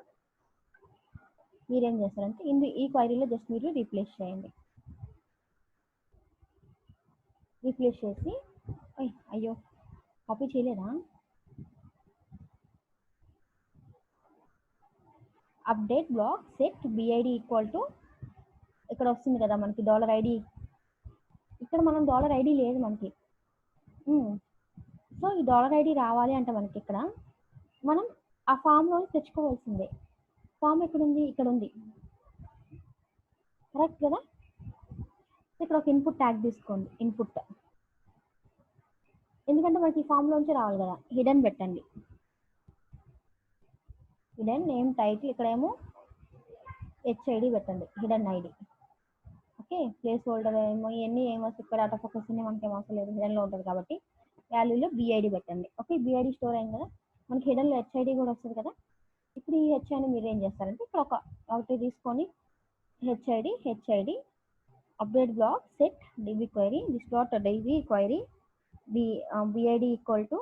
మీరేం చేస్తారంటే ఈ క్వైరీలో జస్ట్ మీరు రీప్లేస్ చేయండి. రీప్లేస్ చేసి అయ్యో కాపీ చేయలేదా, update block set BID equal to ఇక్కడ వస్తుంది కదా మనకి $ID. ఇక్కడ మనం $ID లేదు మనకి. సో ఈ $ID రావాలి అంటే మనకి ఇక్కడ మనం ఆ ఫామ్లో తెచ్చుకోవాల్సిందే. ఫామ్ ఎక్కడుంది, ఇక్కడ ఉంది, కరెక్ట్ కదా. ఇక్కడ ఒక ఇన్పుట్ ట్యాగ్ తీసుకోండి, ఇన్పుట్, ఎందుకంటే మనకి ఈ ఫామ్లోంచి రావాలి కదా. హిడెన్ పెట్టండి, హిడెన్ నేమ్ టైటిల్, ఇక్కడేమో హెచ్ఐడి పెట్టండి, hidden ID. Okay, place holder ఏమో ఇవన్నీ ఏమొస్తుంది, ఇక్కడ ఆటో ఫోకస్ మనకి ఏం అవసరం లేదు, హిడెన్లో ఉంటుంది కాబట్టి వాల్యూలో బిఐడి పెట్టండి. ఓకే, బిఐడి స్టోర్ అయింది కదా. మనకి హిడెన్లో హెచ్ఐడి కూడా వస్తుంది కదా. ఇప్పుడు ఈ హెచ్ఐని మీరు ఏం చేస్తారంటే ఇక్కడ ఒకటి తీసుకొని HID update block set DB query this dot DB query BID equal to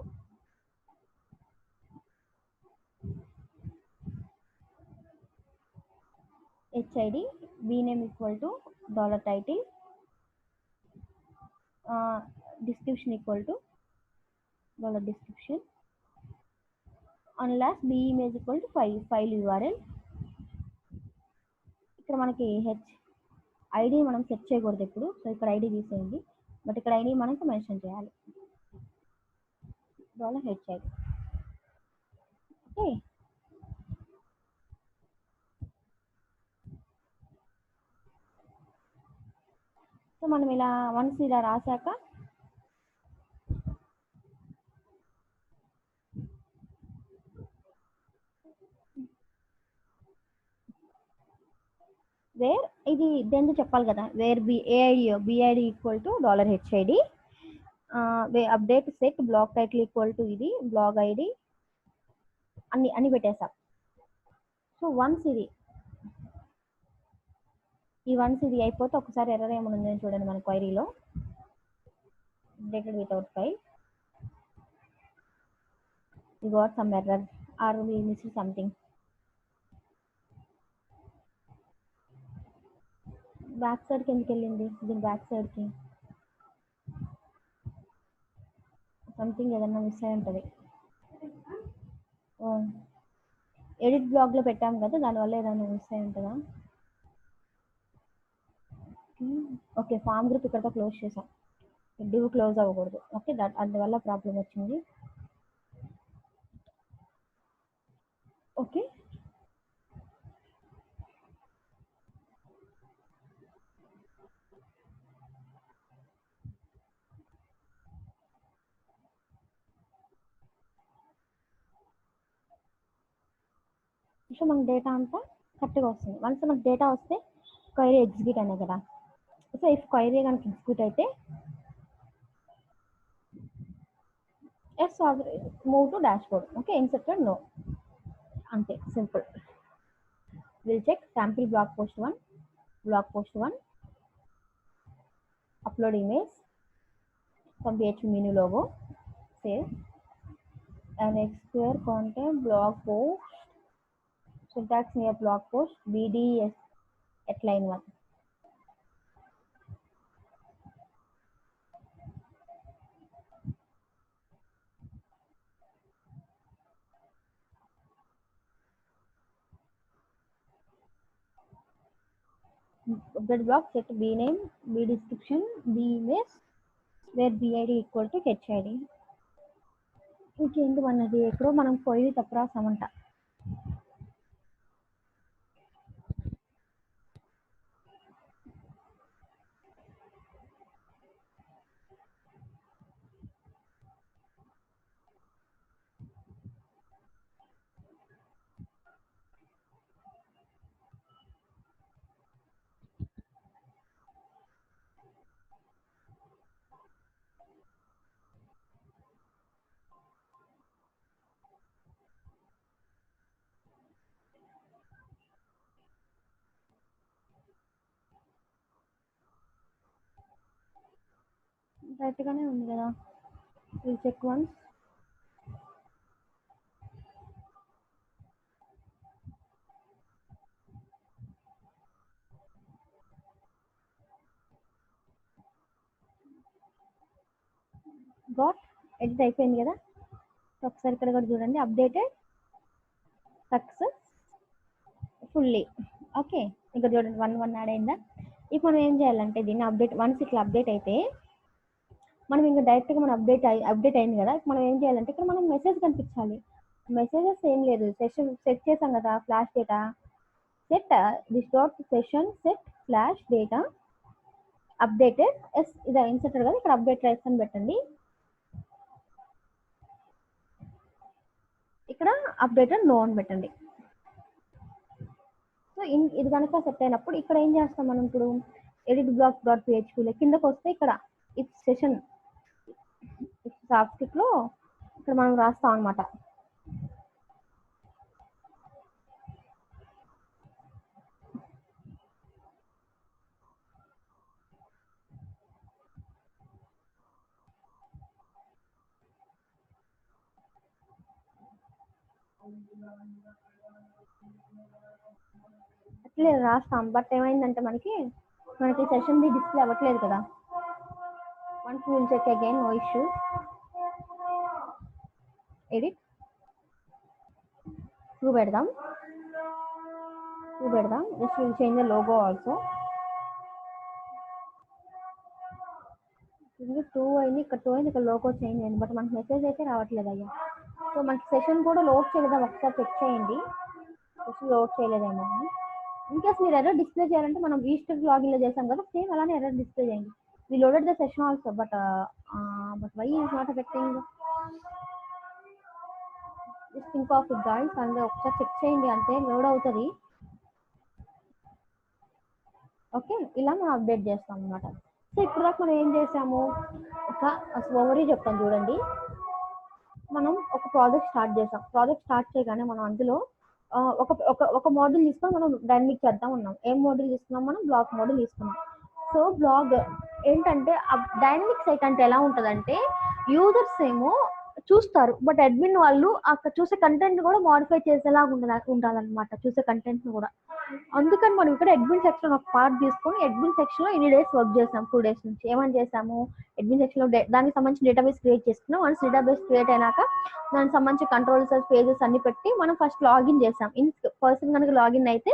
HID bname equal to $title description equal to $description and last bimage equal to file URL. ఇక్కడ మనకి ఐడి మనం సెట్ చేయకూడదు ఇప్పుడు, so ఇక్కడ ID తీసేయండి, but ఇక్కడ ID మనకు mention చేయాలి $HID. ఓకే, సో మనం ఇలా వన్స్ ఇలా రాశాక వేర్ ఇది దేంతో చెప్పాలి కదా, where BID equal to $HID update set block title equal to ఇది బ్లాగ్ ఐడి అన్ని పెట్టేసాం. సో వన్స్ ఇది అయిపోతే ఒకసారి ఎర్రర్ ఏమైనా ఉందని చూడండి మన క్వైరీలో, updated without file, we got some error or we missed something. Back సైడ్కి ఎందుకు వెళ్ళింది, దీని బ్యాక్ సైడ్కి సంథింగ్ ఏదన్నా మిస్ అయి ఉంటుంది. ఎడిట్ బ్లాగ్లో పెట్టాం కదా, దానివల్ల ఏదైనా మిస్ అయి ఉంటుందా. ఓకే, ఫామ్ గ్రూప్ ఇక్కడతో క్లోజ్ చేసాం, డివ్ క్లోజ్ అవ్వకూడదు. ఓకే, అందువల్ల ప్రాబ్లం వచ్చింది. ఓకే, సో మనకు డేటా అంతా కరెక్ట్గా వస్తుంది. వన్స్ మనకు డేటా వస్తే క్వైరీ ఎగ్జిక్యూట్ అయినా కదా. సో ఇఫ్ క్వైరీ కనుక ఎగ్జిక్యూట్ అయితే yes move to dashboard. Okay, inserted no, అంతే simple. Will check sample blog post 1 upload image from PHP menu logo, save an X-square content blog post, syntax near blog post, BD at line 1. Update block set bname, bdescription, bimage where bid equal to HID. ఇంకేంటి అన్నది ఎక్కడో మనం పోయి తప్పు రాసామంట. రైట్గానే ఉంది కదా, will check once. Got edit అయిపోయింది కదా. ఒకసారి ఇక్కడ కూడా చూడండి, అప్డేటెడ్ సక్సెస్ ఫుల్లీ. ఓకే, ఇక్కడ చూడండి 1 యాడ్ అయిందా. ఇప్పుడు మనం ఏం చేయాలంటే దీన్ని అప్డేట్ వన్స్ ఇట్లా అప్డేట్ అయితే మనం ఇంకా డైరెక్ట్గా మనం అప్డేట్ అయింది కదా. మనం ఏం చేయాలంటే ఇక్కడ మనం మెసేజ్ కనిపించాలి. మెసేజెస్ ఏం లేదు, సెట్ చేసాం కదా flash data, set this dot session set flash data updated ఎస్ ఇది ఇన్సర్టెడ్ కదా, ఇక్కడ అప్డేట్ రైట్స్ అని పెట్టండి. ఇక్కడ అప్డేటెడ్ నో అని పెట్టండి. సో ఇది కనుక సెట్ అయినప్పుడు ఇక్కడ ఏం చేస్తాం మనం ఇప్పుడు ఎడిట్ బ్లాక్ డాట్ పిహెచ్పిలో కిందకు వస్తే ఇక్కడ ఇఫ్ సెషన్ సాఫ్ట్ స్క్రిప్ట్లో ఇక్కడ మనం రాస్తాం అనమాట. అట్లే రాస్తాం, బట్ ఏమైందంటే మనకి సెషన్ ది డిస్ప్లే అవ్వట్లేదు కదా. Once will check again, no issue. Edit too పెడదాం, just will change the logo also. ఇది 2 అయింది, ఇక్కడ 2 అయింది, ఇక్కడ లోగో చేంజ్ అయింది, బట్ మనకి మెసేజ్ అయితే రావట్లేదు అయ్యా. సో మనకి సెషన్ కూడా లోడ్ చేయలేదా, ఒకసారి చెక్ చేయండి, సెషన్ లోడ్ చేయలేదేమో. ఇన్ కేస్ మీరు ఎర్రర్ డిస్ప్లే చేయాలంటే మనం రీస్టార్ట్ లాగిన్లో చేసాం కదా, సేమ్ అలానే ఎర్రర్ డిస్ప్లే చేయండి. We loaded the session also, but why is not effecting. Just think of it guys, and ఒకసారి చెక్ చేయండి అంతే, లోడ్ అవుతుంది. ఓకే, ఇలా మనం అప్డేట్ చేస్తాం అనమాట. సో ఇప్పుడు దాకా మనం ఏం చేసాము, ఒక ఓవరీ చెప్తాం చూడండి. మనం ఒక ప్రాజెక్ట్ స్టార్ట్ చేసాం, ప్రాజెక్ట్ స్టార్ట్ చేయగానే మనం అందులో ఒక మోడల్ తీసుకొని మనం డైనమిక్ చేద్దాం ఉన్నాం. ఏం మోడల్ తీసుకున్నాం మనం, బ్లాగ్ మోడల్ తీసుకున్నాం. సో బ్లాగ్ ఏంటంటే డైనమిక్ సైట్ అంటే ఎలా ఉంటుందంటే, యూజర్స్ ఏమో చూస్తారు, బట్ అడ్మిన్ వాళ్ళు అక్కడ చూసే కంటెంట్ కూడా మోడిఫై చేసేలాగా ఉండాలన్నమాట, చూసే కంటెంట్ కూడా. అందుకని మనం ఇక్కడ అడ్మిన్ సెక్షన్ ఒక పార్ట్ తీసుకొని అడ్మిన్ సెక్షన్ లో ఎన్ని డేస్ వర్క్ చేసాం, 2 days నుంచి. ఏమని చేసాము, అడ్మిన్ సెక్షన్ లో దానికి సంబంధించిన డేటాబేస్ క్రియేట్ చేసుకున్నాం. వన్స్ డేటాబేస్ క్రియేట్ అయినాక దానికి సంబంధించిన కంట్రోల్స్, పేజెస్ అన్ని పెట్టి మనం ఫస్ట్ లాగిన్ చేసాం. ఇన్ పర్సన్ కనుక లాగిన్ అయితే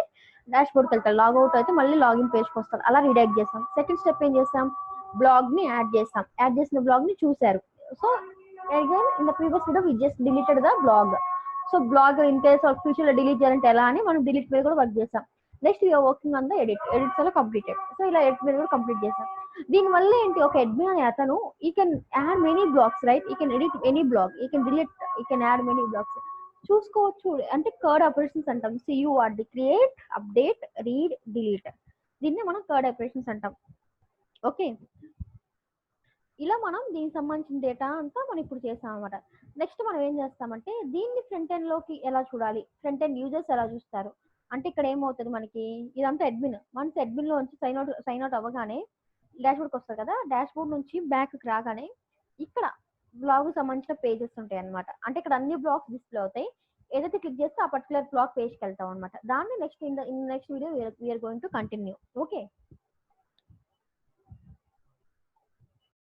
డాష్ బోర్డ్కి వెళ్తారు, లాగౌట్ అయితే మళ్ళీ లాగిన్ పేజ్కి వస్తారు, అలా రీడైరెక్ట్ చేసాం. సెకండ్ స్టెప్ ఏం చేసాం, బ్లాగ్ ని యాడ్ చేసాం. యాడ్ చేసిన బ్లాగ్ ని చూసారు. So again in the previous video we just deleted the blog. So blog in case of future లో డిలీట్ చేయాలంటే ఎలా అని మనం డిలీట్ మీద కూడా వర్క్ చేసాం. Next you're working on the edits అలా కంప్లీటెడ్. సో ఇలా ఎడిట్ మీద కూడా కంప్లీట్ చేసాం. దీనివల్ల ఏంటి, ఒక అడ్మిన్ అనే అతను he can add many blogs, right? He can edit any blog, he can delete, he can add many blogs. చూసుకోవచ్చు, అంటే కర్డ్ ఆపరేషన్స్ అంటాం. CURD, create, update, read, delete. దీన్ని మనం కర్డ్ ఆపరేషన్స్ అంటాం. ఓకే, ఇలా మనం దీనికి సంబంధించిన డేటా అంతా మనం ఇప్పుడు చేసాం అనమాట. నెక్స్ట్ మనం ఏం చేస్తామంటే, దీన్ని ఫ్రంట్ ఎండ్ లోకి ఎలా చూడాలి, ఫ్రంట్ ఎండ్ యూజర్స్ ఎలా చూస్తారు అంటే, ఇక్కడ ఏమవుతుంది మనకి, ఇదంతా అడ్మిన్. వన్స్ అడ్మిన్ లో నుంచి సైన్ అవుట్ అవ్వగానే డాష్ బోర్డ్కి వస్తారు కదా, డాష్ బోర్డ్ నుంచి బ్యాక్ రాగానే ఇక్కడ బ్లాగ్ సంబంధించిన పేజెస్ ఉంటాయి అనమాట. అంటే ఇక్కడ అన్ని బ్లాగ్స్ డిస్ప్లే అవుతాయి. ఏదైతే క్లిక్ చేస్తే ఆ పర్టికులర్ బ్లాగ్ పేజ్కి వెళ్తాం అనమాట. దాన్ని next in next video we're going to continue. Okay,